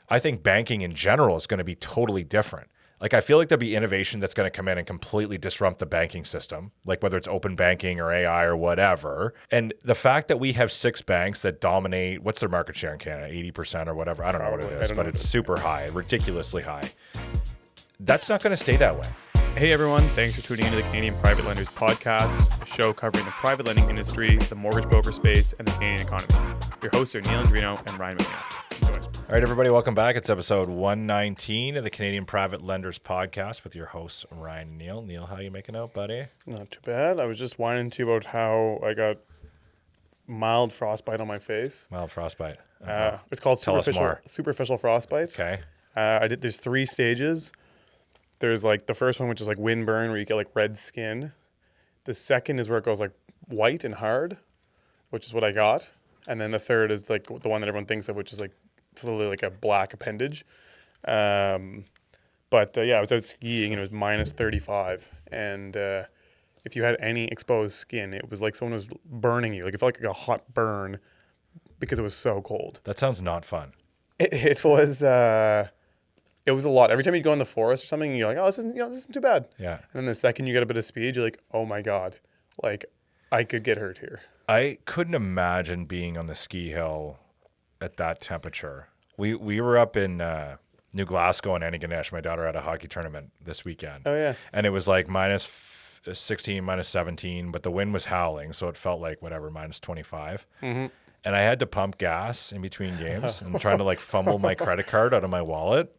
I think banking in general is going to be totally different. Like, I feel like there'll be innovation that's going to come in and completely disrupt the banking system, like whether it's open banking or AI or whatever. And the fact that we have 6 banks that dominate, what's their market share in Canada? 80% or whatever. I don't know what it is, but it's super high, ridiculously high. That's not going to stay that way. Hey everyone, thanks for tuning into the Canadian Private Lenders Podcast, a show covering the private lending industry, the mortgage broker space, and the Canadian economy. Your hosts are Neal and Ryan McNeil. Enjoy. All right, everybody, welcome back. It's episode 119 of the Canadian Private Lenders Podcast with your hosts, Ryan and Neal. Neal, how you making out, buddy? Not too bad. I was just whining to you about how I got mild frostbite on my face. Mild frostbite. It's called Tell us more. superficial frostbite. Okay. There's 3 stages. There's like the first one, which is like wind burn, where you get like red skin. The second is where it goes like white and hard, which is what I got. And then the third is like the one that everyone thinks of, which is like it's literally like a black appendage. Yeah, I was out skiing and it was minus 35. And if you had any exposed skin, it was like someone was burning you. Like it felt like a hot burn because it was so cold. That sounds not fun. It was a lot. Every time you go in the forest or something, you're like, oh, this isn't too bad. Yeah. And then the second you get a bit of speed, you're like, oh my God, like I could get hurt here. I couldn't imagine being on the ski hill at that temperature. We were up in New Glasgow and Antigonish. My daughter had a hockey tournament this weekend. Oh, yeah. And it was like minus 16, minus 17, but the wind was howling, so it felt like whatever, minus 25. Mm-hmm. And I had to pump gas in between games and trying to like fumble my credit card out of my wallet.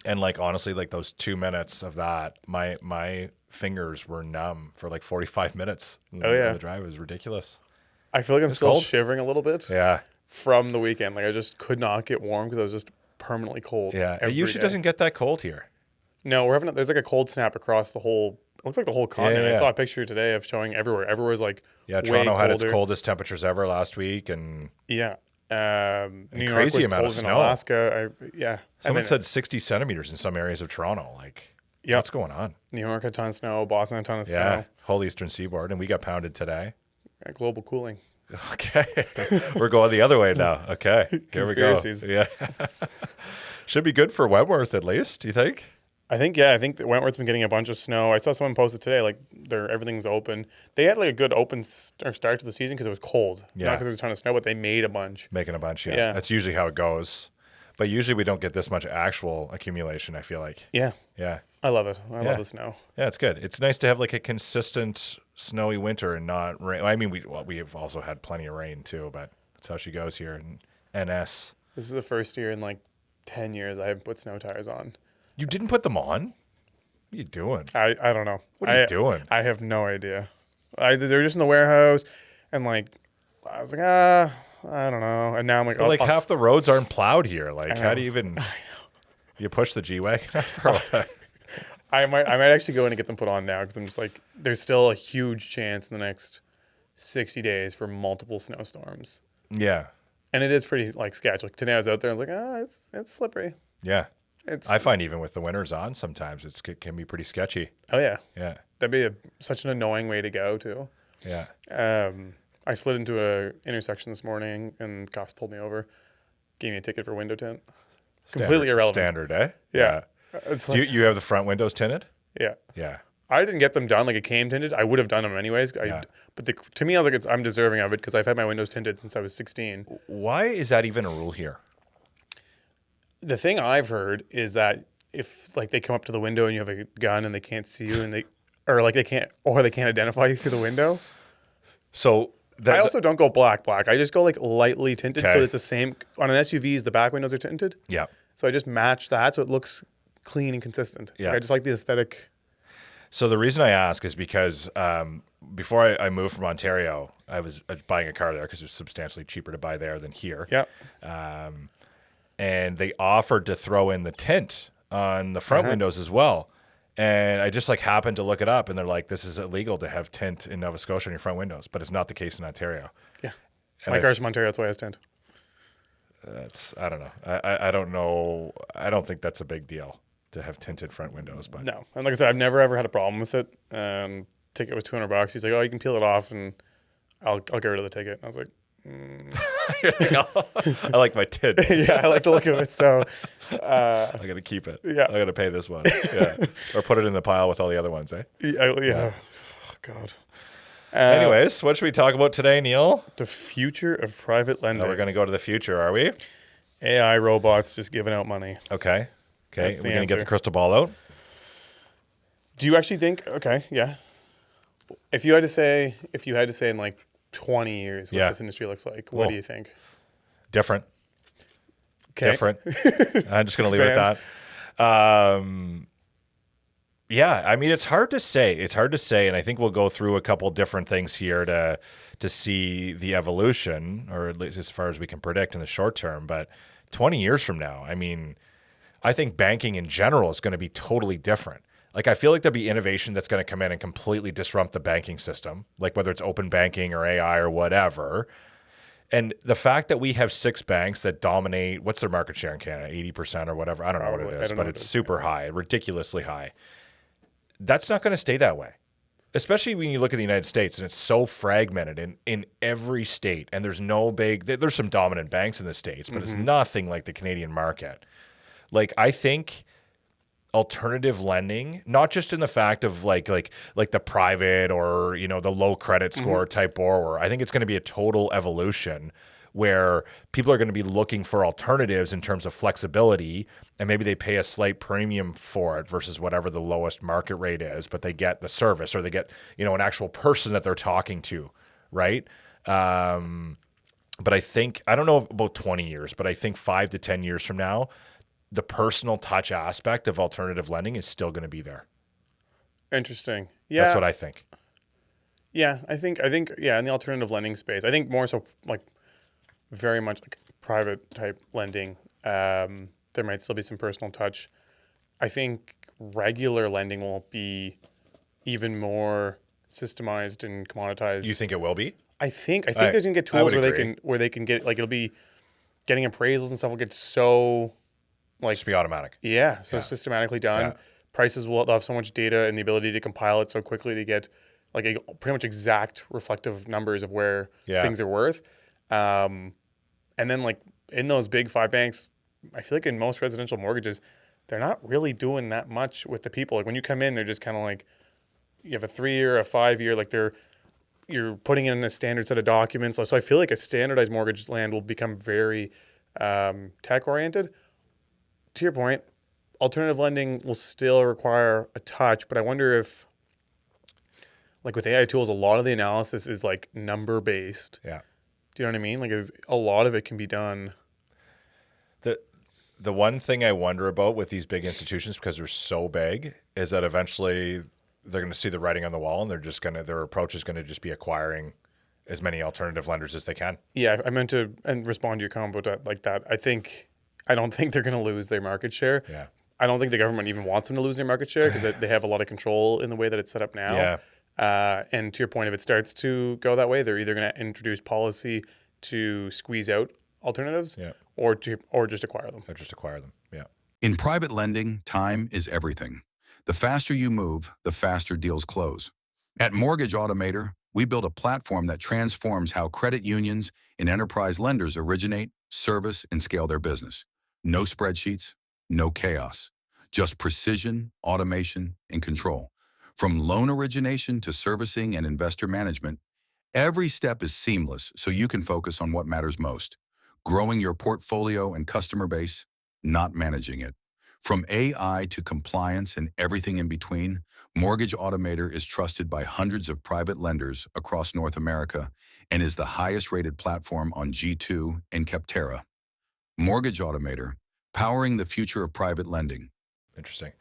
And like honestly, like those 2 minutes of that, my fingers were numb for like 45 minutes. Oh yeah, the drive was ridiculous. I feel like I'm still cold. shivering a little bit. Yeah, from the weekend, like I just could not get warm because I was just permanently cold. Yeah, it usually doesn't get that cold here. No, there's like a cold snap across the whole. It looks like the whole continent. Yeah. I saw a picture today of showing everywhere. Everywhere's like Toronto had its coldest temperatures ever last week, and yeah. New York crazy was amount cold of in snow. Alaska. Someone said 60 centimeters in some areas of Toronto. Like, what's going on? New York had a ton of snow. Boston had a ton of snow. Yeah, whole eastern seaboard, and we got pounded today. Global cooling. Okay, we're going the other way now. Okay, here we go. Yeah, should be good for Wentworth at least. Do you think? I think that Wentworth's been getting a bunch of snow. I saw someone posted today, like everything's open. They had like a good start to the season because it was cold. Yeah. Not because it was a ton of snow, but they made a bunch. Making a bunch, yeah. That's usually how it goes. But usually we don't get this much actual accumulation, I feel like. Yeah. Yeah. I love it. I love the snow. Yeah, it's good. It's nice to have like a consistent snowy winter and not rain. I mean, we have also had plenty of rain too, but that's how she goes here in NS. This is the first year in like 10 years I haven't put snow tires on. You didn't put them on? What are you doing? I don't know. What are you doing? I have no idea. They were just in the warehouse, and like I was like, I don't know. And now I'm like, but half the roads aren't plowed here. Like, how do you even? I know. You push the G-Wagon up? I might actually go in and get them put on now because I'm just like, there's still a huge chance in the next 60 days for multiple snowstorms. Yeah. And it is pretty like sketchy. Like today I was out there, I was like, it's slippery. Yeah. I find even with the winters on, sometimes it can be pretty sketchy. Oh yeah. Yeah. That'd be such an annoying way to go too. Yeah. I slid into a intersection this morning and cops pulled me over, gave me a ticket for window tint. Completely irrelevant. Standard, eh? Yeah. Do you have the front windows tinted? Yeah. Yeah. I didn't get them done like it came tinted. I would have done them anyways. But to me, I was like, I'm deserving of it because I've had my windows tinted since I was 16. Why is that even a rule here? The thing I've heard is that if like they come up to the window and you have a gun and they can't see you and they can't identify you through the window. So I also don't go black. I just go like lightly tinted. Okay. So it's the same on an SUVs. The back windows are tinted. Yeah. So I just match that so it looks clean and consistent. Yeah. Like, I just like the aesthetic. So the reason I ask is because before I moved from Ontario, I was buying a car there because it was substantially cheaper to buy there than here. Yeah. And they offered to throw in the tint on the front windows as well. And I just like happened to look it up, and they're like, "This is illegal to have tint in Nova Scotia on your front windows," but it's not the case in Ontario. Yeah. And My car's from Ontario, that's why it has tint. I don't know. I don't know. I don't think that's a big deal to have tinted front windows, but No. And like I said, I've never ever had a problem with it. Ticket was $200. He's like, "Oh, you can peel it off and I'll get rid of the ticket." And I was like, I like my tid. Yeah, I like the look of it. So I got to keep it. Yeah. I got to pay this one. Yeah. Or put it in the pile with all the other ones, eh? yeah. Oh, God. Anyways, what should we talk about today, Neal? The future of private lending. We're going to go to the future, are we? AI robots just giving out money. Okay. That's We're the going to get the answer. crystal ball out. Do you actually think? Okay, yeah. If you had to say in like 20 years what Yeah. this industry looks like, what Well, do you think? Different. Okay. Different. I'm just going to leave it at that. Yeah, I mean, it's hard to say. And I think we'll go through a couple different things here to see the evolution, or at least as far as we can predict in the short term. But 20 years from now, I mean, I think banking in general is going to be totally different. Like, I feel like there'll be innovation that's going to come in and completely disrupt the banking system, like whether it's open banking or AI or whatever. And the fact that we have 6 banks that dominate, what's their market share in Canada? 80% or whatever. I don't know what Probably. it I is, don't but know it's what it is. super high, ridiculously high. That's not going to stay that way, especially when you look at the United States and it's so fragmented in every state. And there's there's some dominant banks in the States, but it's nothing like the Canadian market. Like, I think alternative lending, not just in the fact of like the private or, the low credit score type borrower. I think it's going to be a total evolution where people are going to be looking for alternatives in terms of flexibility, and maybe they pay a slight premium for it versus whatever the lowest market rate is, but they get the service, or they get, an actual person that they're talking to, right? But I think, I don't know about 20 years, but I think 5 to 10 years from now, the personal touch aspect of alternative lending is still going to be there. Interesting. Yeah. That's what I think. Yeah, I think yeah, in the alternative lending space, I think more so like very much like private type lending. There might still be some personal touch. I think regular lending will be even more systemized and commoditized. You think it will be? I think there's gonna get I tools would where they can get, like, it'll be getting appraisals and stuff will get so like Just be automatic. so systematically done. Yeah. Prices they'll have so much data and the ability to compile it so quickly to get like a pretty much exact reflective numbers of where things are worth. And then like in those big 5 banks, I feel like in most residential mortgages, they're not really doing that much with the people. Like when you come in, they're just kind of like, you have a 3-year, a 5-year, like you're putting in a standard set of documents. So I feel like a standardized mortgage land will become very tech oriented. To your point, alternative lending will still require a touch, but I wonder if, like with AI tools, a lot of the analysis is like number based. Yeah. Do you know what I mean? Like a lot of it can be done. The one thing I wonder about with these big institutions, because they're so big, is that eventually they're going to see the writing on the wall, and their approach is going to just be acquiring as many alternative lenders as they can. Yeah, I meant to respond to your comment about that, like that. I don't think they're going to lose their market share. Yeah. I don't think the government even wants them to lose their market share because they have a lot of control in the way that it's set up now. Yeah. And to your point, if it starts to go that way, they're either going to introduce policy to squeeze out alternatives, or just acquire them. Or just acquire them. Yeah. In private lending, time is everything. The faster you move, the faster deals close. At Mortgage Automator, we build a platform that transforms how credit unions and enterprise lenders originate, service, and scale their business. No spreadsheets, no chaos, just precision, automation, and control. From loan origination to servicing and investor management, every step is seamless so you can focus on what matters most: growing your portfolio and customer base, not managing it. From AI to compliance and everything in between, Mortgage Automator is trusted by hundreds of private lenders across North America and is the highest-rated platform on G2 and Capterra. Mortgage Automator, powering the future of private lending. Interesting.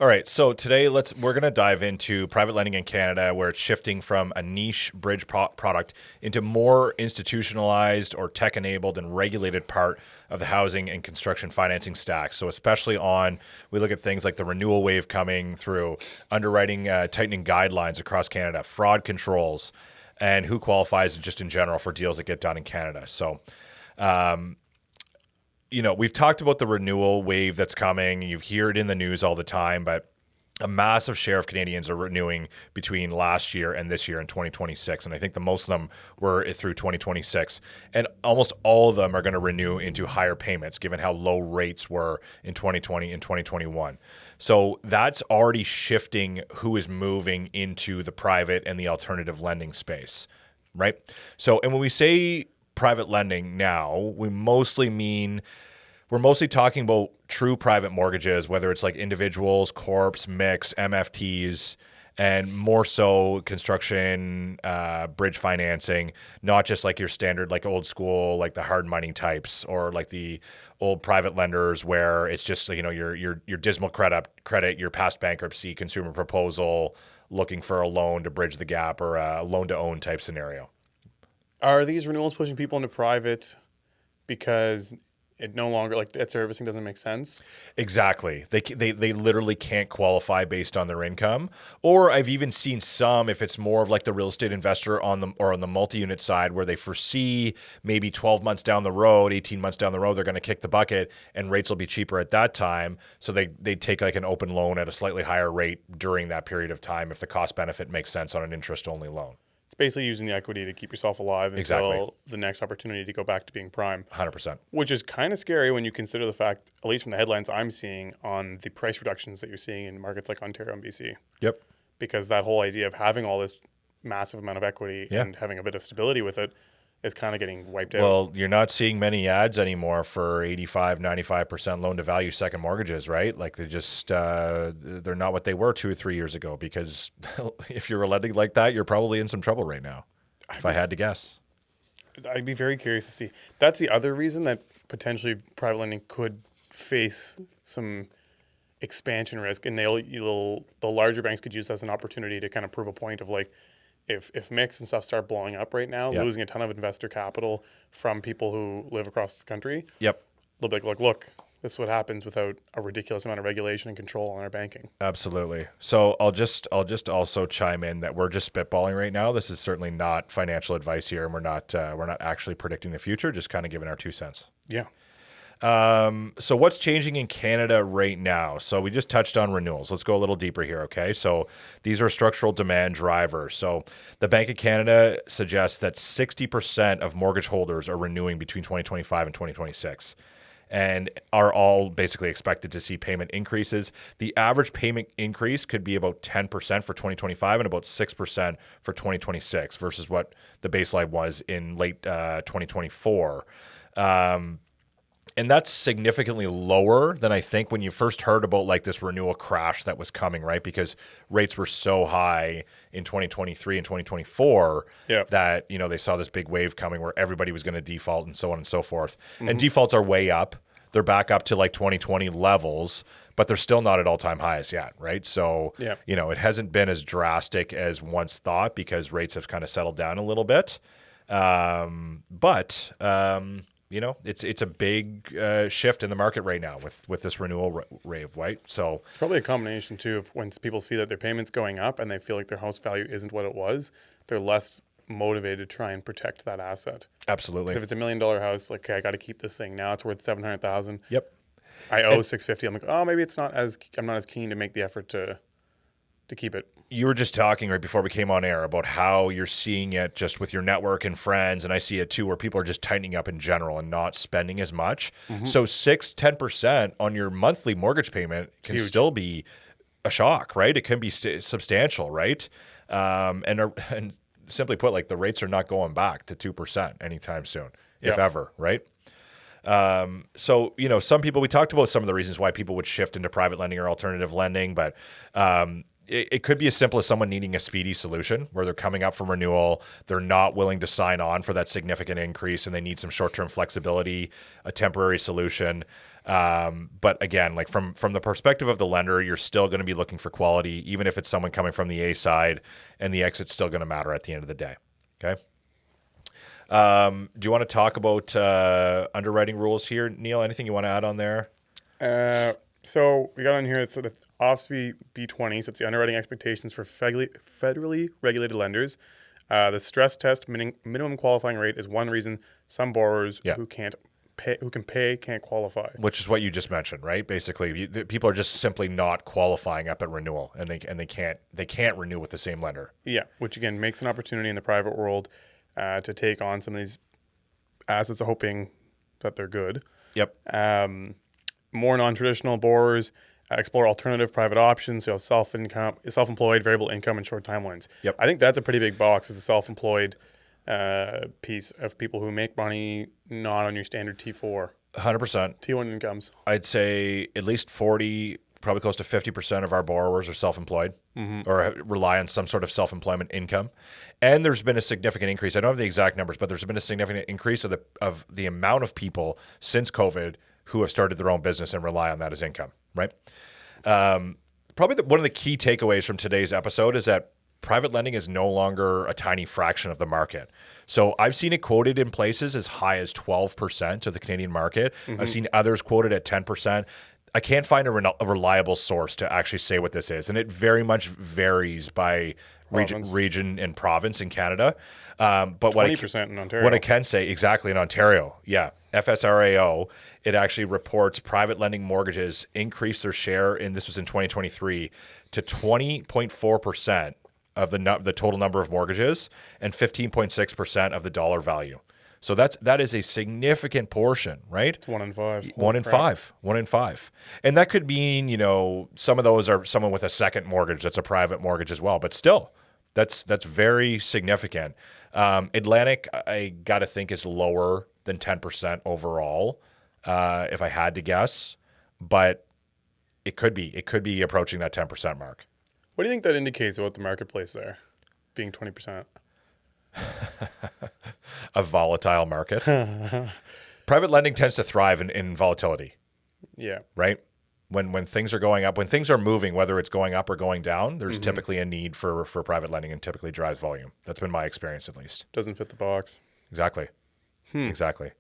All right, so today we're going to dive into private lending in Canada, where it's shifting from a niche bridge product into more institutionalized or tech-enabled and regulated part of the housing and construction financing stack. So especially we look at things like the renewal wave coming through, underwriting tightening guidelines across Canada, fraud controls, and who qualifies just in general for deals that get done in Canada. So we've talked about the renewal wave that's coming. You hear it in the news all the time, but a massive share of Canadians are renewing between last year and this year in 2026. And I think the most of them were through 2026. And almost all of them are going to renew into higher payments, given how low rates were in 2020 and 2021. So that's already shifting who is moving into the private and the alternative lending space, right? So, and when we say private lending now, we're mostly talking about true private mortgages, whether it's like individuals, corps, mix, MFTs, and more so construction, bridge financing, not just like your standard, like old school, like the hard money types, or like the old private lenders where it's just, you know, your dismal credit, your past bankruptcy, consumer proposal, looking for a loan to bridge the gap, or a loan to own type scenario. Are these renewals pushing people into private because it no longer, like, debt servicing doesn't make sense? Exactly. They literally can't qualify based on their income. Or I've even seen some, if it's more of like the real estate investor on the multi-unit side, where they foresee maybe 12 months down the road, 18 months down the road, they're going to kick the bucket and rates will be cheaper at that time. So they take like an open loan at a slightly higher rate during that period of time if the cost benefit makes sense on an interest-only loan. It's basically using the equity to keep yourself alive until the next opportunity to go back to being prime. 100%. Which is kind of scary when you consider the fact, at least from the headlines I'm seeing, on the price reductions that you're seeing in markets like Ontario and BC. Yep. Because that whole idea of having all this massive amount of equity and having a bit of stability with it is kind of getting wiped out. Well, you're not seeing many ads anymore for 85, 95% loan to value second mortgages, right? Like they just, they're not what they were 2 or 3 years ago, because if you're lending like that, you're probably in some trouble right now, if I had to guess. I'd be very curious to see. That's the other reason that potentially private lending could face some expansion risk, and the larger banks could use this as an opportunity to kind of prove a point of like, if mix and stuff start blowing up right now, losing a ton of investor capital from people who live across the country, they'll be like, look, this is what happens without a ridiculous amount of regulation and control on our banking. Absolutely. So I'll just also chime in that we're just spitballing right now. This is certainly not financial advice here, and we're not actually predicting the future, just kind of giving our 2 cents. Yeah. So what's changing in Canada right now? So we just touched on renewals. Let's go a little deeper here, okay? So these are structural demand drivers. So the Bank of Canada suggests that 60% of mortgage holders are renewing between 2025 and 2026 and are all basically expected to see payment increases. The average payment increase could be about 10% for 2025 and about 6% for 2026 versus what the baseline was in late 2024. And that's significantly lower than I think when you first heard about like this renewal crash that was coming, right? Because rates were so high in 2023 and 2024 that, you know, they saw this big wave coming where everybody was going to default and so on and so forth. And defaults are way up. They're back up to like 2020 levels, but they're still not at all-time highs yet, right? So, you know, it hasn't been as drastic as once thought because rates have kind of settled down a little bit. You know, it's a big shift in the market right now with this renewal rate, right? So it's probably a combination too of when people see that their payment's going up and they feel like their house value isn't what it was, they're less motivated to try and protect that asset. Absolutely. If it's $1 million house, like, okay, I got to keep this thing. Now it's worth $700,000. Yep. I owe $650. I'm like, oh, maybe I'm not as keen to make the effort to keep it. You were just talking right before we came on air about how you're seeing it just with your network and friends, and I see it too, where people are just tightening up in general and not spending as much. So 10% on your monthly mortgage payment can still be a shock, right? It can be substantial, right? And simply put, like the rates are not going back to 2% anytime soon, if ever, right? So, you know, some people, we talked about some of the reasons why people would shift into private lending or alternative lending, but it could be as simple as someone needing a speedy solution where they're coming up from renewal, they're not willing to sign on for that significant increase, and they need some short-term flexibility, a temporary solution. But again, like from the perspective of the lender, you're still going to be looking for quality, even if it's someone coming from the A side, and the exit's still going to matter at the end of the day. Okay. Do you want to talk about underwriting rules here, Neal? Anything you want to add on there? So we got on here, so the OSFI B20, so it's the underwriting expectations for federally regulated lenders. The stress test minimum qualifying rate is one reason some borrowers who can't can pay can't qualify. Which is what you just mentioned, right? Basically, people are just simply not qualifying up at renewal, and they can't renew with the same lender. Yeah, which again makes an opportunity in the private world to take on some of these assets, hoping that they're good. Yep. More non-traditional borrowers explore alternative private options, so self-employed, variable income, and short timelines. Yep. I think that's a pretty big box as a self-employed piece of people who make money not on your standard T4. 100%. T1 incomes. I'd say at least 40, probably close to 50% of our borrowers are self-employed or rely on some sort of self-employment income. And there's been a significant increase. I don't have the exact numbers, but there's been a significant increase of the amount of people since COVID who have started their own business and rely on that as income, right? Probably one of the key takeaways from today's episode is that private lending is no longer a tiny fraction of the market. So I've seen it quoted in places as high as 12% of the Canadian market. I've seen others quoted at 10%. I can't find a reliable source to actually say what this is. And it very much varies by region and province in Canada. But 20% in Ontario. What I can say exactly in Ontario, yeah, FSRAO, it actually reports private lending mortgages increased their share, and this was in 2023, to 20.4% of the total number of mortgages and 15.6% of the dollar value. So that is a significant portion, right? It's 1 in 5. 1 in 5. 1 in 5. And that could mean, some of those are someone with a second mortgage that's a private mortgage as well. But still, that's very significant. Atlantic, I got to think, is lower than 10% overall, if I had to guess. But it could be approaching that 10% mark. What do you think that indicates about the marketplace there, being 20%? A volatile market. Private lending tends to thrive in volatility. Yeah. Right? When things are going up, when things are moving, whether it's going up or going down, there's typically a need for private lending, and typically drives volume. That's been my experience, at least. Doesn't fit the box. Exactly. Exactly.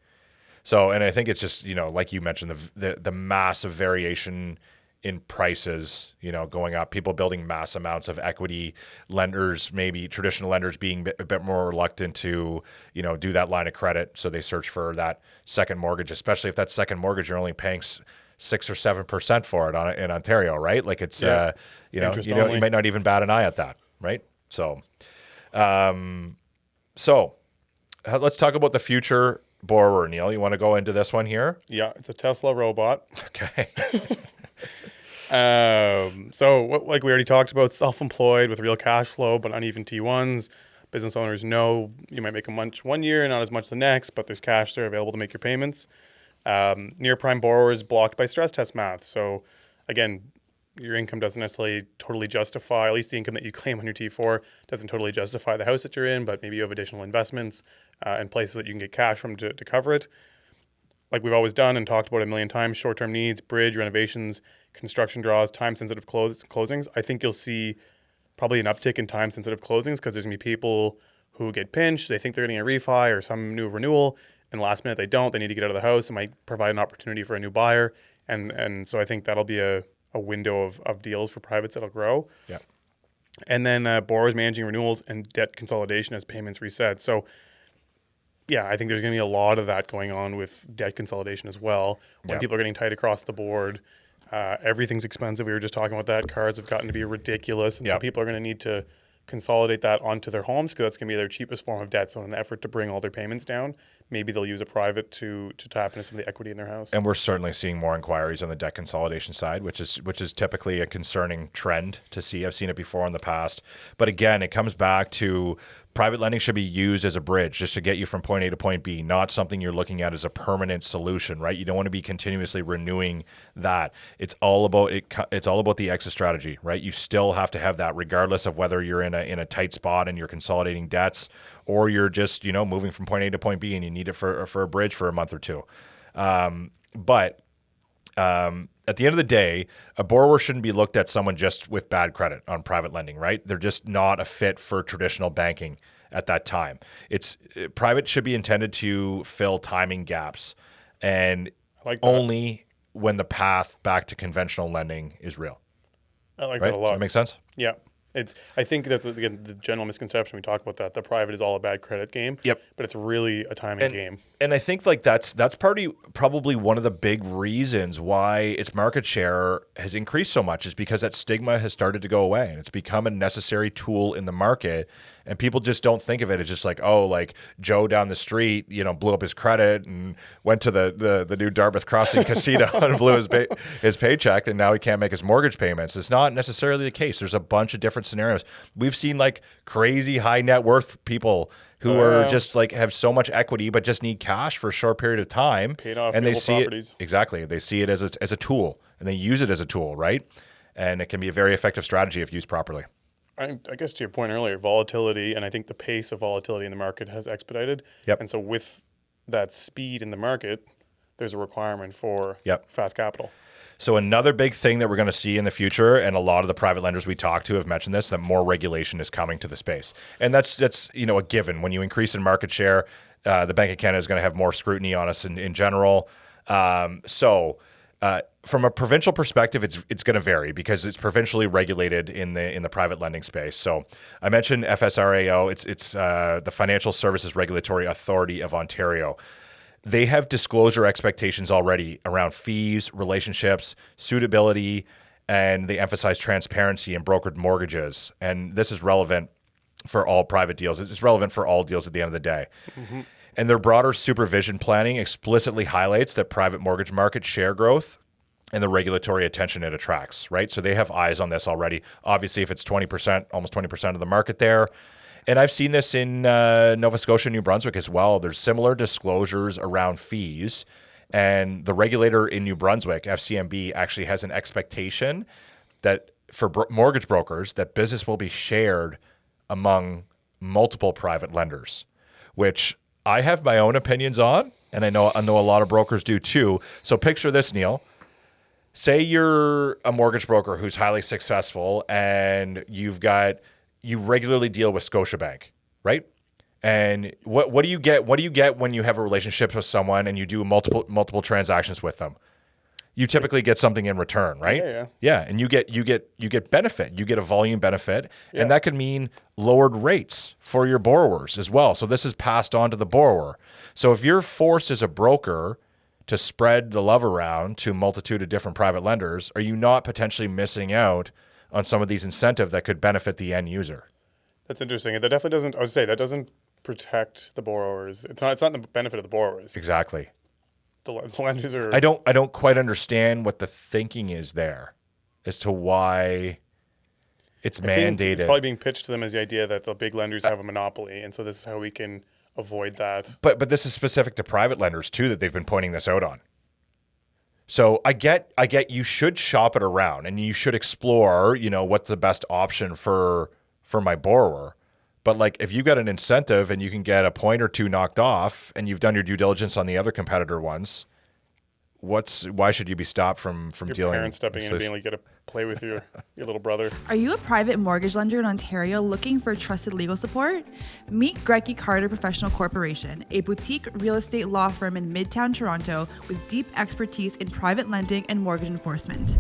So, and I think it's just, like you mentioned, the massive variation in prices, going up, people building mass amounts of equity, lenders, maybe traditional lenders being a bit more reluctant to, do that line of credit. So they search for that second mortgage, especially if that second mortgage, you're only paying 6 or 7% for it in Ontario, right? Like it's, you might not even bat an eye at that, right? So, let's talk about the future borrower, Neal. You want to go into this one here? Yeah, it's a Tesla robot. Okay. Like we already talked about, self-employed with real cash flow, but uneven T1s. Business owners know you might make a much one year, not as much the next, but there's cash there available to make your payments. Near prime borrowers blocked by stress test math. So again, your income doesn't necessarily totally justify, at least the income that you claim on your T4 doesn't totally justify the house that you're in, but maybe you have additional investments and places that you can get cash from to cover it. Like we've always done and talked about a million times, short-term needs, bridge, renovations, construction draws, time-sensitive closings. I think you'll see probably an uptick in time-sensitive closings because there's going to be people who get pinched. They think they're getting a refi or some new renewal, and last minute they don't. They need to get out of the house. It might provide an opportunity for a new buyer. And so I think that'll be a window of deals for privates that'll grow. Yeah. And then borrowers managing renewals and debt consolidation as payments reset. So yeah, I think there's going to be a lot of that going on with debt consolidation as well. When people are getting tight across the board, everything's expensive. We were just talking about that. Cars have gotten to be ridiculous. And so people are going to need to consolidate that onto their homes because that's going to be their cheapest form of debt. So in the effort to bring all their payments down, maybe they'll use a private to tap into some of the equity in their house. And we're certainly seeing more inquiries on the debt consolidation side, which is typically a concerning trend to see. I've seen it before in the past. But again, it comes back to private lending should be used as a bridge just to get you from point A to point B, not something you're looking at as a permanent solution, right? You don't want to be continuously renewing that. It's all about it's all about the exit strategy, right? You still have to have that regardless of whether you're in a tight spot and you're consolidating debts or you're just, moving from point A to point B and you need it for a bridge for a month or two. But at the end of the day, a borrower shouldn't be looked at someone just with bad credit on private lending, right? They're just not a fit for traditional banking at that time. Private should be intended to fill timing gaps and only when the path back to conventional lending is real. I like right? that a lot. Does that make sense? Yeah. I think that's, again, the general misconception. We talk about that. The private is all a bad credit game. Yep. But it's really a timing game. And I think like that's probably one of the big reasons why its market share has increased so much is because that stigma has started to go away and it's become a necessary tool in the market. And people just don't think of it as just like, oh, like Joe down the street, blew up his credit and went to the new Dartmouth Crossing casino and blew his paycheck and now he can't make his mortgage payments. It's not necessarily the case. There's a bunch of different scenarios. We've seen like crazy high net worth people who are just like have so much equity but just need cash for a short period of time. Paid off and they see properties. it exactly. They see it as a tool and they use it as a tool, right? And it can be a very effective strategy if used properly. I guess to your point earlier, volatility, and I think the pace of volatility in the market has expedited. Yep. And so with that speed in the market, there's a requirement for fast capital. So another big thing that we're going to see in the future, and a lot of the private lenders we talk to have mentioned this, that more regulation is coming to the space. And that's a given. When you increase in market share, the Bank of Canada is going to have more scrutiny on us in general. From a provincial perspective, it's going to vary because it's provincially regulated in the private lending space. So I mentioned FSRAO. It's the Financial Services Regulatory Authority of Ontario. They have disclosure expectations already around fees, relationships, suitability, and they emphasize transparency in brokered mortgages. And this is relevant for all private deals. It's relevant for all deals at the end of the day. Mm-hmm. And their broader supervision planning explicitly highlights that private mortgage market share growth and the regulatory attention it attracts, right? So they have eyes on this already. Obviously, if it's 20%, almost 20% of the market there. And I've seen this in Nova Scotia, New Brunswick as well. There's similar disclosures around fees. And the regulator in New Brunswick, FCMB, actually has an expectation that for mortgage brokers, that business will be shared among multiple private lenders, which I have my own opinions on, and I know a lot of brokers do too. So picture this, Neal. Say you're a mortgage broker who's highly successful and you regularly deal with Scotiabank, right? And what do you get? What do you get when you have a relationship with someone and you do multiple transactions with them? You typically get something in return, right? Yeah, and you get benefit. You get a volume benefit, and that could mean lowered rates for your borrowers as well. So this is passed on to the borrower. So if you're forced as a broker to spread the love around to a multitude of different private lenders, are you not potentially missing out on some of these incentives that could benefit the end user? That's interesting. That definitely doesn't. I would say that doesn't protect the borrowers. It's not in the benefit of the borrowers. Exactly. The lenders are. I don't quite understand what the thinking is there, as to why it's mandated. It's probably being pitched to them as the idea that the big lenders have a monopoly, and so this is how we can avoid that. But this is specific to private lenders too, that they've been pointing this out on. So I get you should shop it around and you should explore, what's the best option for my borrower. But like if you got an incentive and you can get a point or two knocked off and you've done your due diligence on the other competitor ones, why should you be stopped from your dealing? Parents stepping in and being like, you got to play with your little brother. Are you a private mortgage lender in Ontario looking for trusted legal support? Meet Grecky Carter Professional Corporation, a boutique real estate law firm in Midtown Toronto with deep expertise in private lending and mortgage enforcement.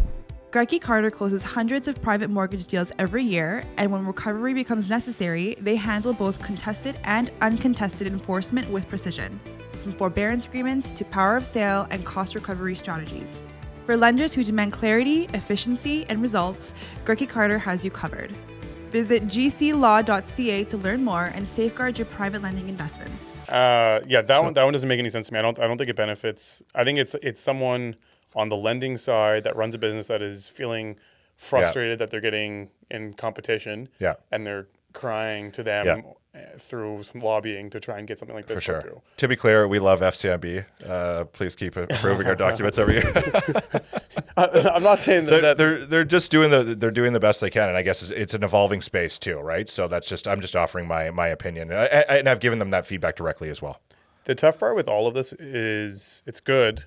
Grecky Carter closes hundreds of private mortgage deals every year, and when recovery becomes necessary, they handle both contested and uncontested enforcement with precision, from forbearance agreements to power of sale and cost recovery strategies. For lenders who demand clarity, efficiency, and results, Grecky Carter has you covered. Visit gclaw.ca to learn more and safeguard your private lending investments. That one doesn't make any sense to me. I don't think it benefits. I think it's someone on the lending side that runs a business that is feeling frustrated that they're getting in competition, and they're crying to them through some lobbying to try and get something like this for sure. through. To be clear, we love FCMB. Please keep approving our documents every year. I'm not saying that they're just doing the best they can, and I guess it's an evolving space too, right? So I'm just offering my opinion, and I've given them that feedback directly as well. The tough part with all of this is it's good,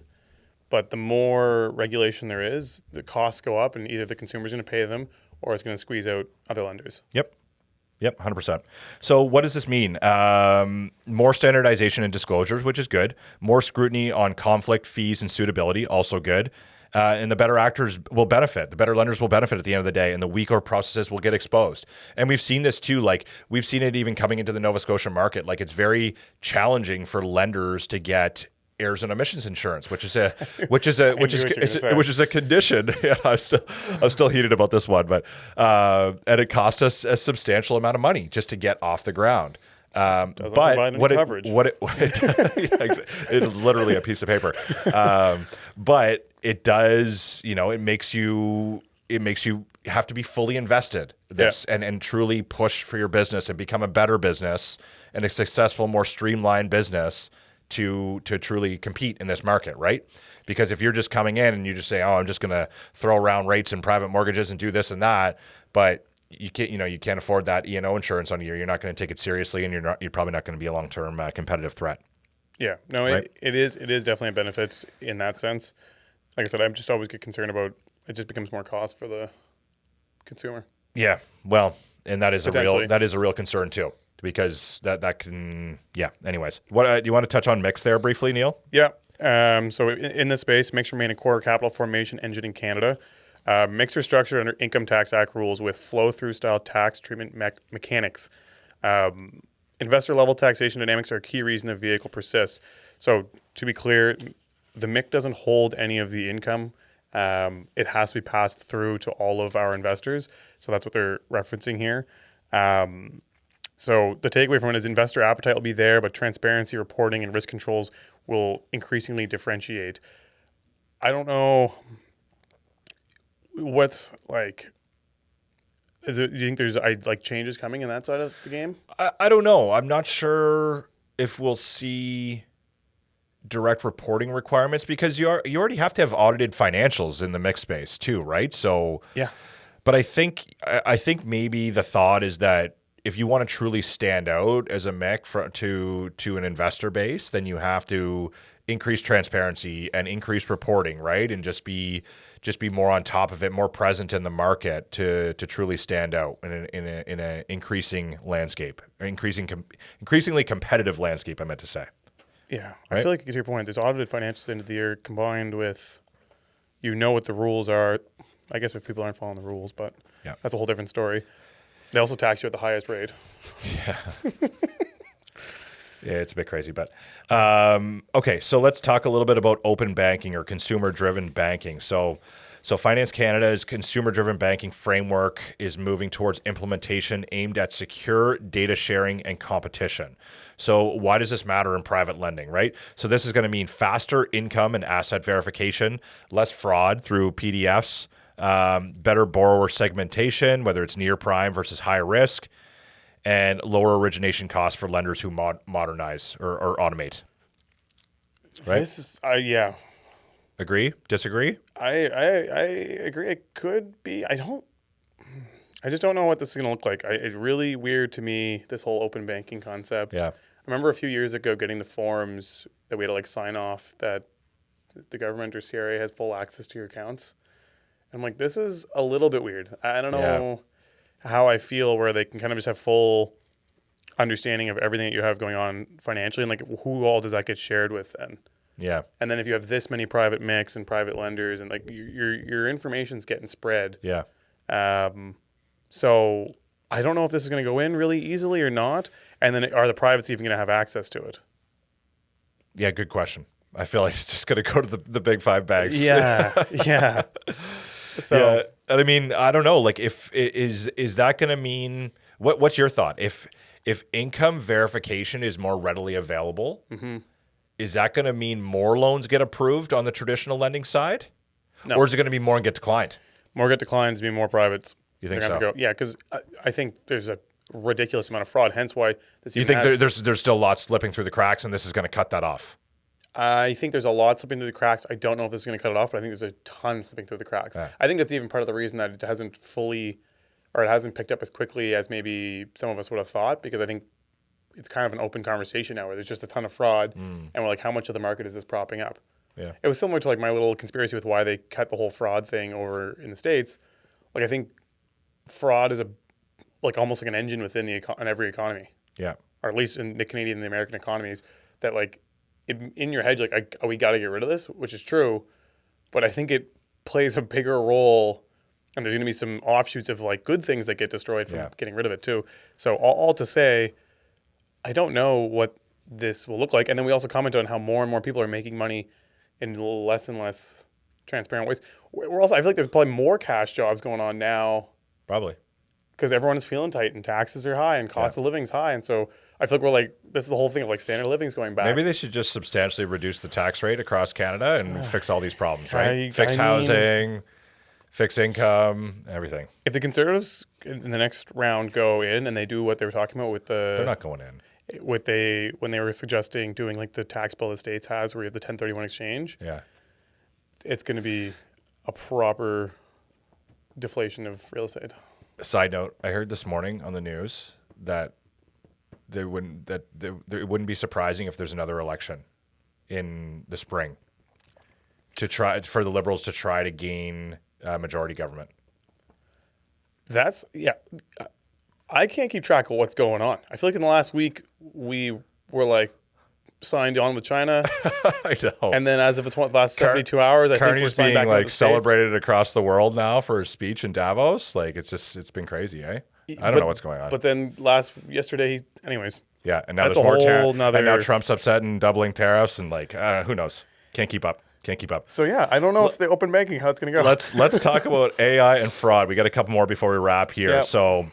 but the more regulation there is, the costs go up, and either the consumer's going to pay them or it's going to squeeze out other lenders. Yep, 100%. So what does this mean? More standardization and disclosures, which is good. More scrutiny on conflict, fees, and suitability, also good. And the better actors will benefit. The better lenders will benefit at the end of the day, and the weaker processes will get exposed. And we've seen this too. Like we've seen it even coming into the Nova Scotia market. Like it's very challenging for lenders to get errors and omissions insurance, which is a condition. Yeah, I'm still heated about this one, but and it cost us a substantial amount of money just to get off the ground. But coverage. It is literally a piece of paper. But it does, it makes you have to be fully invested and truly push for your business and become a better business and a successful, more streamlined business to truly compete in this market, right? Because if you're just coming in and you just say, oh, I'm just going to throw around rates and private mortgages and do this and that, but you can't afford that E&O insurance on you. You're not going to take it seriously, and you're probably not going to be a long-term competitive threat. Yeah, no, right? it is definitely a benefit in that sense. Like I said, I'm just always get concerned about it just becomes more cost for the consumer. Yeah, well, and that is a real concern too, because that can Anyways, what do you want to touch on mix there briefly, Neal? Yeah. So in this space, mix remain a core capital formation engine in Canada. Mix are structured under Income Tax Act rules with flow-through style tax treatment mechanics. Investor level taxation dynamics are a key reason the vehicle persists. So to be clear, the MIC doesn't hold any of the income. It has to be passed through to all of our investors. So that's what they're referencing here. So the takeaway from it is investor appetite will be there, but transparency, reporting, and risk controls will increasingly differentiate. I don't know what's like. Do you think there's changes coming in that side of the game? I don't know. I'm not sure if we'll see direct reporting requirements because you already have to have audited financials in the mix space too, right? So yeah. But I think maybe the thought is that if you want to truly stand out as a MIC to an investor base, then you have to increase transparency and increase reporting, right? And just be more on top of it, more present in the market to truly stand out in an increasing landscape, or increasingly competitive landscape, I meant to say. Yeah, right? I feel like to your point, there's audited financials end of the year combined with what the rules are. I guess if people aren't following the rules, but that's a whole different story. They also tax you at the highest rate. Yeah. Yeah, it's a bit crazy, but okay. So let's talk a little bit about open banking or consumer-driven banking. So Finance Canada's consumer-driven banking framework is moving towards implementation aimed at secure data sharing and competition. So why does this matter in private lending, right? So this is going to mean faster income and asset verification, less fraud through PDFs, better borrower segmentation, whether it's near prime versus high risk, and lower origination costs for lenders who modernize or automate. Right? This is, yeah. Agree? Disagree? I agree. It could be. I just don't know what this is going to look like. It's really weird to me, this whole open banking concept. Yeah. I remember a few years ago getting the forms that we had to sign off that the government or CRA has full access to your accounts. I'm like, this is a little bit weird. I don't know how I feel where they can kind of just have full understanding of everything that you have going on financially, and who all does that get shared with then? Yeah. And then if you have this many private mix and private lenders, and your information's getting spread. Yeah. So I don't know if this is going to go in really easily or not. And then are the privates even going to have access to it? Yeah, good question. I feel like it's just going to go to the big five banks. Yeah. Yeah. So, yeah, and I mean, I don't know. If is that going to mean what's your thought? If income verification is more readily available, is that going to mean more loans get approved on the traditional lending side? No. Or is it going to be more get declined? More get declined to be more privates. You think so? Yeah, because I think there's a ridiculous amount of fraud. Hence why this. You think there's still lots slipping through the cracks, and this is going to cut that off? I think there's a lot slipping through the cracks. I don't know if this is going to cut it off, but I think there's a ton slipping through the cracks. I think that's even part of the reason that it hasn't picked up as quickly as maybe some of us would have thought, because I think it's kind of an open conversation now where there's just a ton of fraud, and we're like, how much of the market is this propping up? Yeah. It was similar to my little conspiracy with why they cut the whole fraud thing over in the States. I think fraud is almost like an engine within in every economy. Yeah. Or at least in the Canadian and the American economies, that in your head, we got to get rid of this, which is true. But I think plays a bigger role, and there's going to be some offshoots of like good things that get destroyed from Yeah. getting rid of it too. So all to say, I don't know what this will look like. And then we also comment on how more and more people are making money in less and less transparent ways. We're also, I feel like there's probably more cash jobs going on now Probably. because everyone is feeling tight and taxes are high and cost of living is high. And so I feel like we're like, this is the whole thing of like standard of living is going back. Maybe they should just substantially reduce the tax rate across Canada and fix all these problems, right? Fix I mean- housing, fix income, everything. If the Conservatives in the next round go in and they do what they were talking about with They're the not going in. when they were suggesting doing like the tax bill the states has where you have the 1031 exchange, Yeah. it's going to be a proper deflation of real estate. Side note, I heard this morning on the news that it wouldn't be surprising if there's another election in the spring to try for the Liberals to try to gain majority government. That's I can't keep track of what's going on. I feel like in the last week we were like signed on with China, I know. and then as of the last 72 hours, I think we're Carney's signed being back on like with the States. celebrated across the world now for his speech in Davos. Like it's been crazy, eh? I don't know what's going on. But then yesterday, anyways, yeah, and now that's a there's more whole nother- and now Trump's upset and doubling tariffs and like who knows? Can't keep up. So yeah, I don't know if the open banking how it's going to go. Let's talk about AI and fraud. We got a couple more before we wrap here. Yep. So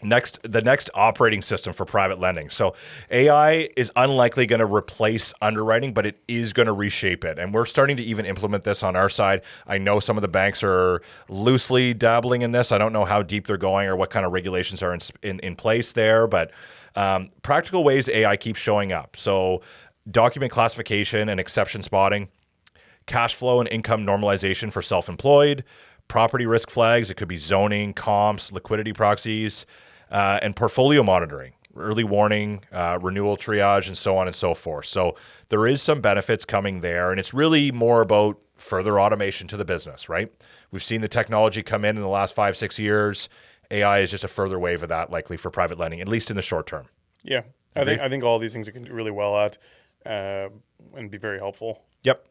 the next operating system for private lending. So AI is unlikely going to replace underwriting, but it is going to reshape it. And we're starting to even implement this on our side. I know some of the banks are loosely dabbling in this. I don't know how deep they're going or what kind of regulations are in place there, but practical ways AI keeps showing up. So document classification and exception spotting, cash flow and income normalization for self-employed, property risk flags. It could be zoning, comps, liquidity proxies, and portfolio monitoring, early warning, renewal triage, and so on and so forth. So there is some benefits coming there, and it's really more about further automation to the business, right? We've seen the technology come in the last 5-6 years. AI is just a further wave of that, likely for private lending, at least in the short term. Yeah, I think all these things we can do really well at and be very helpful. Yep.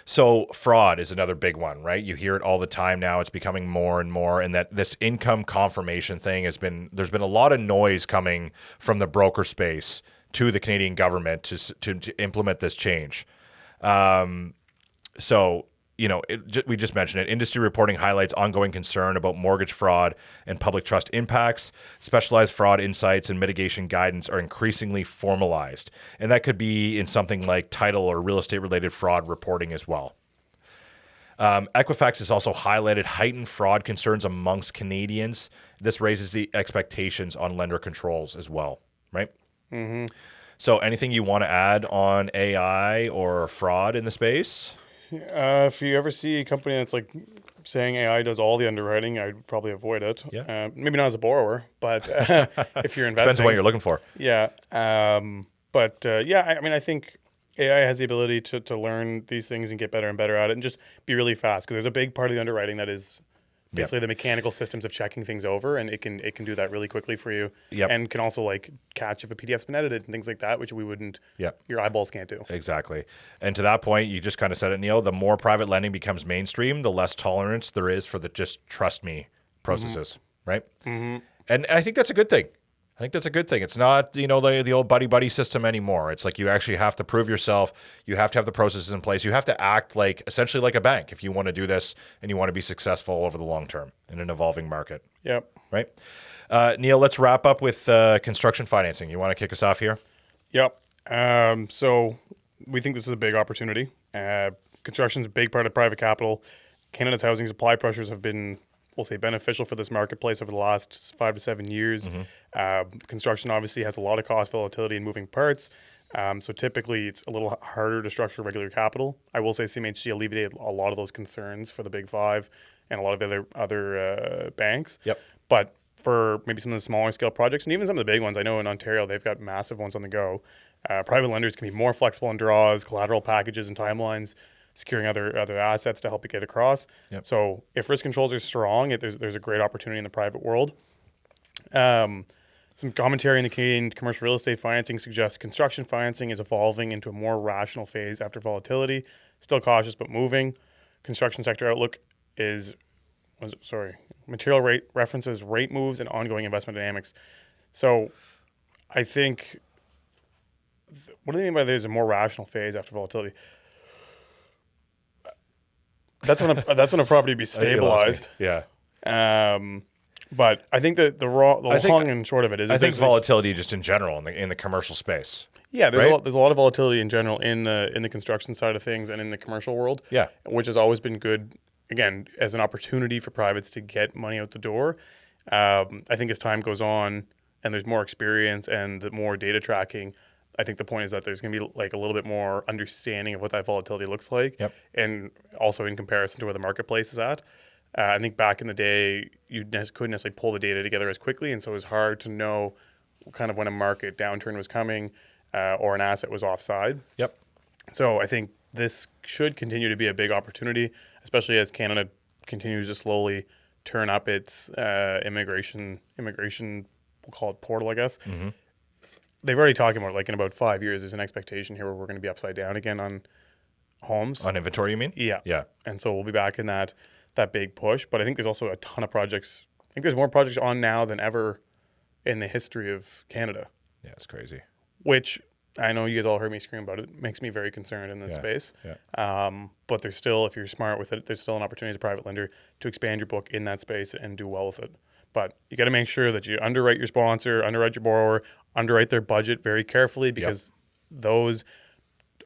So fraud is another big one, right? You hear it all the time now. It's becoming more and more, and that this income confirmation thing there's been a lot of noise coming from the broker space to the Canadian government to implement this change. So, you know, we just mentioned it. Industry reporting highlights ongoing concern about mortgage fraud and public trust impacts. Specialized fraud insights and mitigation guidance are increasingly formalized. And that could be in something like title or real estate related fraud reporting as well. Equifax has also highlighted heightened fraud concerns amongst Canadians. This raises the expectations on lender controls as well, right? Mm-hmm. So anything you want to add on AI or fraud in the space? If you ever see a company that's like saying AI does all the underwriting, I'd probably avoid it. Yeah. Maybe not as a borrower, but if you're investing, Depends on what you're looking for. Yeah. I mean, I think AI has the ability to learn these things and get better and better at it and just be really fast because there's a big part of the underwriting that is basically the mechanical systems of checking things over, and it can do that really quickly for you. Yep. And can also like catch if a PDF's been edited and things like that, which we wouldn't. Yep. Your eyeballs can't do. Exactly. And to that point, you just kind of said it, Neal, the more private lending becomes mainstream, the less tolerance there is for the just trust me processes, right? Mm-hmm. And I think that's a good thing. It's not, the old buddy system anymore. It's like you actually have to prove yourself. You have to have the processes in place. You have to act like essentially like a bank if you want to do this and you want to be successful over the long term in an evolving market. Yep. Right? Neal, let's wrap up with construction financing. You want to kick us off here? Yep. So we think this is a big opportunity. Construction is a big part of private capital. Canada's housing supply pressures have been, we'll say, beneficial for this marketplace over the last 5 to 7 years. Mm-hmm. Construction obviously has a lot of cost volatility and moving parts. So typically it's a little harder to structure regular capital. I will say CMHC alleviated a lot of those concerns for the Big Five and a lot of other banks. Yep. But for maybe some of the smaller scale projects and even some of the big ones, I know in Ontario they've got massive ones on the go. Private lenders can be more flexible in draws, collateral packages and timelines, securing other assets to help you get across. Yep. So if risk controls are strong, there's a great opportunity in the private world. Some commentary in the Canadian commercial real estate financing suggests construction financing is evolving into a more rational phase after volatility. Still cautious but moving. Construction sector outlook material rate references rate moves and ongoing investment dynamics. So I think, what do they mean by there's a more rational phase after volatility? That's when a property be stabilized. Yeah. But I think that the long and short of it is, I think volatility just in general in the commercial space. Yeah, right? there's a lot of volatility in general in the construction side of things and in the commercial world. Yeah. Which has always been good, again, as an opportunity for privates to get money out the door. I think as time goes on and there's more experience and more data tracking, I think the point is that there's going to be like a little bit more understanding of what that volatility looks like. Yep. And also in comparison to where the marketplace is at. I think back in the day, you couldn't necessarily pull the data together as quickly, and so it was hard to know kind of when a market downturn was coming or an asset was offside. Yep. So I think this should continue to be a big opportunity, especially as Canada continues to slowly turn up its immigration, we'll call it portal, I guess. Mm-hmm. They've already talked about, like, in about 5 years, there's an expectation here where we're going to be upside down again on homes. On inventory, you mean? Yeah. Yeah. And so we'll be back in that big push. But I think there's also a ton of projects. I think there's more projects on now than ever in the history of Canada. Yeah, it's crazy. Which I know you guys all heard me scream about it. Makes me very concerned in this space. Yeah. But there's still, if you're smart with it, there's still an opportunity as a private lender to expand your book in that space and do well with it. But you got to make sure that you underwrite your sponsor, underwrite your borrower, underwrite their budget very carefully, because those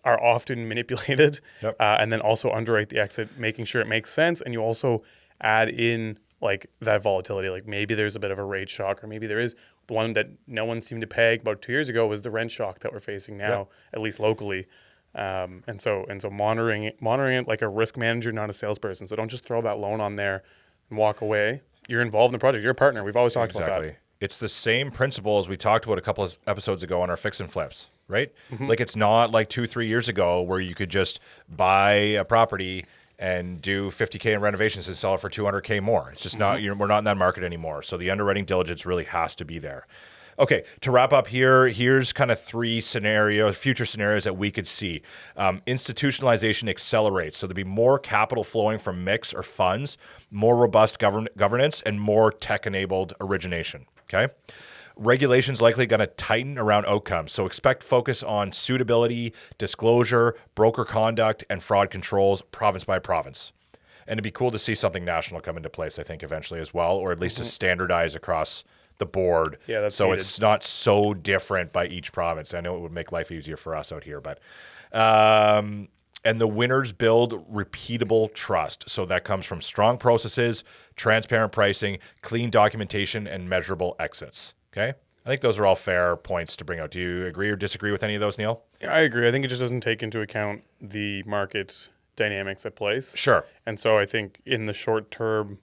are often manipulated. Yep. And then also underwrite the exit, making sure it makes sense. And you also add in like that volatility. Like maybe there's a bit of a rate shock, or maybe there is. The one that no one seemed to peg about 2 years ago was the rent shock that we're facing now, at least locally. And so monitoring it like a risk manager, not a salesperson. So don't just throw that loan on there and walk away. You're involved in the project. You're a partner. We've always talked about that. It's the same principle as we talked about a couple of episodes ago on our fix and flips, right? Mm-hmm. Like it's not like 2-3 years ago where you could just buy a property and do $50K in renovations and sell it for $200K more. It's just not, we're not in that market anymore. So the underwriting diligence really has to be there. Okay, to wrap up here, here's kind of 3 scenarios, future scenarios that we could see. Institutionalization accelerates. So there'd be more capital flowing from mix or funds, more robust governance, and more tech-enabled origination, okay? Regulation's likely going to tighten around outcomes. So expect focus on suitability, disclosure, broker conduct, and fraud controls province by province. And it'd be cool to see something national come into place, I think, eventually as well, or at least to standardize across the board. Yeah, that's so needed. It's not so different by each province. I know it would make life easier for us out here, but and the winners build repeatable trust. So that comes from strong processes, transparent pricing, clean documentation, and measurable exits. Okay? I think those are all fair points to bring out. Do you agree or disagree with any of those, Neal? Yeah, I agree. I think it just doesn't take into account the market dynamics at place. Sure. And so I think in the short term,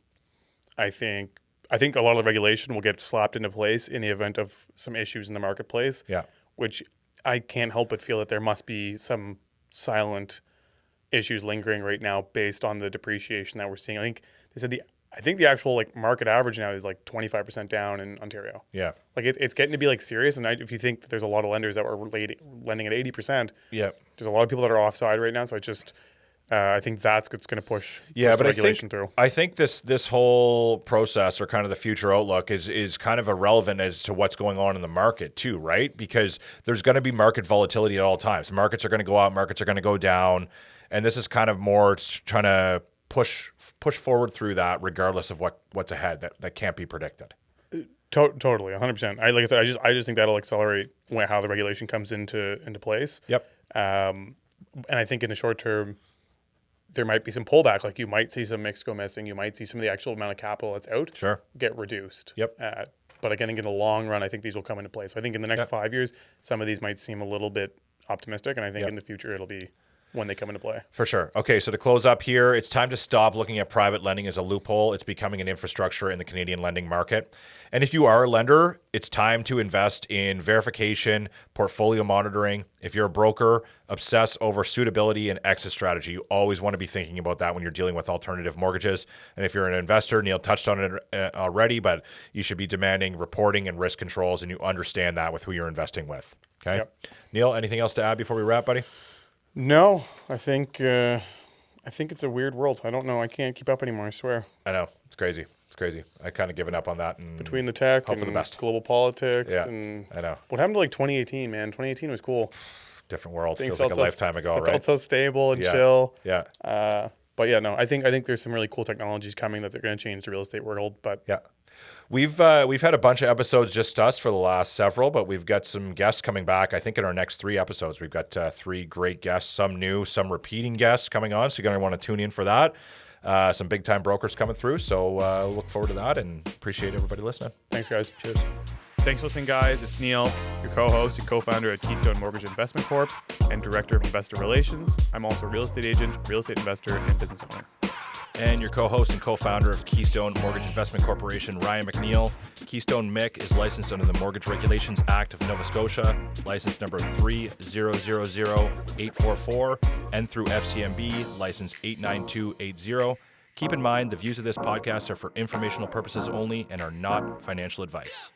I think a lot of the regulation will get slapped into place in the event of some issues in the marketplace. Yeah. Which I can't help but feel that there must be some silent issues lingering right now based on the depreciation that we're seeing. I think they said the actual like market average now is like 25% down in Ontario. Yeah. Like it's getting to be like serious. And if you think that there's a lot of lenders that were lending at 80%, there's a lot of people that are offside right now. So I think that's what's going to push the regulation through. I think this whole process, or kind of the future outlook, is kind of irrelevant as to what's going on in the market too, right? Because there's going to be market volatility at all times. Markets are going to go up, markets are going to go down, and this is kind of more trying to push forward through that, regardless of what's ahead that can't be predicted. Totally, 100%. Like I said, I just think that'll accelerate how the regulation comes into place. Yep. And I think in the short term, there might be some pullback. Like you might see some mix go missing. You might see some of the actual amount of capital that's out get reduced. Yep. But again, in the long run, I think these will come into place. So I think in the next 5 years, some of these might seem a little bit optimistic. And I think in the future, it'll be when they come into play. For sure. Okay, so to close up here, it's time to stop looking at private lending as a loophole. It's becoming an infrastructure in the Canadian lending market. And if you are a lender, it's time to invest in verification, portfolio monitoring. If you're a broker, obsess over suitability and exit strategy. You always want to be thinking about that when you're dealing with alternative mortgages. And if you're an investor, Neal touched on it already, but you should be demanding reporting and risk controls, and you understand that with who you're investing with. Okay? Yep. Neal, anything else to add before we wrap, buddy? No, I think I think it's a weird world. I don't know. I can't keep up anymore, I swear. I know. It's crazy. It's crazy. I kind of given up on that. And Between the tech hope and for the best. global politics. Yeah, And I know. what happened to like 2018, man? 2018 was cool. Different world. Things Feels like a felt lifetime ago, it right? felt so stable and Yeah. chill. Yeah. But yeah, no, I think there's some really cool technologies coming that they're going to change the real estate world. But Yeah. We've had a bunch of episodes just us for the last several, but we've got some guests coming back. I think in our next 3 episodes, we've got 3 great guests, some new, some repeating guests coming on. So you're going to want to tune in for that. Some big time brokers coming through. So look forward to that and appreciate everybody listening. thanks, guys. Cheers. Thanks for listening, guys. It's Neal, your co-host and co-founder at Keystone Mortgage Investment Corp. and Director of Investor Relations. I'm also a real estate agent, real estate investor, and business owner. And your co-host and co-founder of Keystone Mortgage Investment Corporation, Ryan McNeil. Keystone MIC is licensed under the Mortgage Regulations Act of Nova Scotia, license number 3000844, and through FCMB, license 89280. Keep in mind, the views of this podcast are for informational purposes only and are not financial advice.